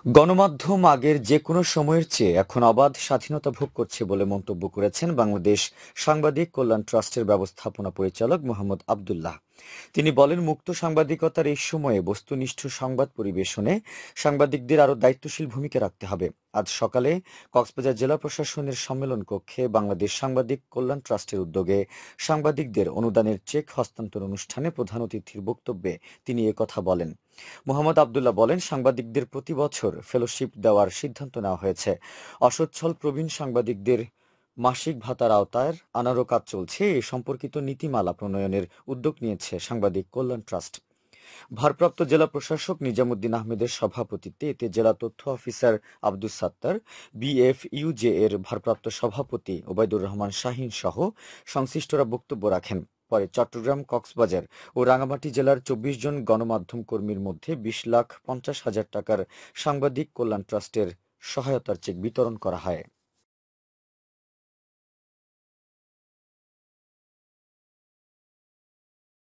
গণমাধ্যম আগের যেকোনো সময়ের চেয়ে এখন অবাধ স্বাধীনতা ভোগ করছে বলে মন্তব্য করেছেন বাংলাদেশ সাংবাদিক কল্যাণ ট্রাস্টের ব্যবস্থাপনা পরিচালক মোহাম্মদ আবদুল্লাহ। তিনি বলেন, মুক্ত সাংবাদিকতার এই সময়ে বস্তুনিষ্ঠ সংবাদ পরিবেশনে সাংবাদিকদের আরও দায়িত্বশীল ভূমিকা রাখতে হবে। আজ সকালে কক্সবাজার জেলা প্রশাসনের সম্মেলন কক্ষে বাংলাদেশ সাংবাদিক কল্যাণ ট্রাস্টের উদ্যোগে সাংবাদিকদের অনুদানের চেক হস্তান্তর অনুষ্ঠানে প্রধান অতিথির বক্তব্যে তিনি একথা বলেন। মোহাম্মদ আবদুল্লাহ বলেন, সাংবাদিকদের প্রতি বছর ফেলোশিপ দেওয়ার সিদ্ধান্ত নেওয়া হয়েছে। অসচ্ছল প্রবীণ সাংবাদিকদের মাসিক ভাতার আওতায় আনারও কাজ চলছে। এ সম্পর্কিত নীতিমালা প্রণয়নের উদ্যোগ নিয়েছে সাংবাদিক কল্যাণ ট্রাস্ট। ভারপ্রাপ্ত জেলা প্রশাসক নিজামুদ্দিন আহমেদের সভাপতিত্বে এতে জেলা তথ্য অফিসার আব্দুস সাত্তার, বিএফইউজে এর ভারপ্রাপ্ত সভাপতি ওবায়দুর রহমান শাহীন সহ সংশ্লিষ্টরা বক্তব্য রাখেন। পরে চট্টগ্রাম, কক্সবাজার ও রাঙামাটি জেলার ২৪ জন গণমাধ্যম কর্মীর মধ্যে ২০,৫০,০০০ টাকার সাংবাদিক কল্যাণ ট্রাস্টের সহায়তার চেক বিতরণ করা হয়।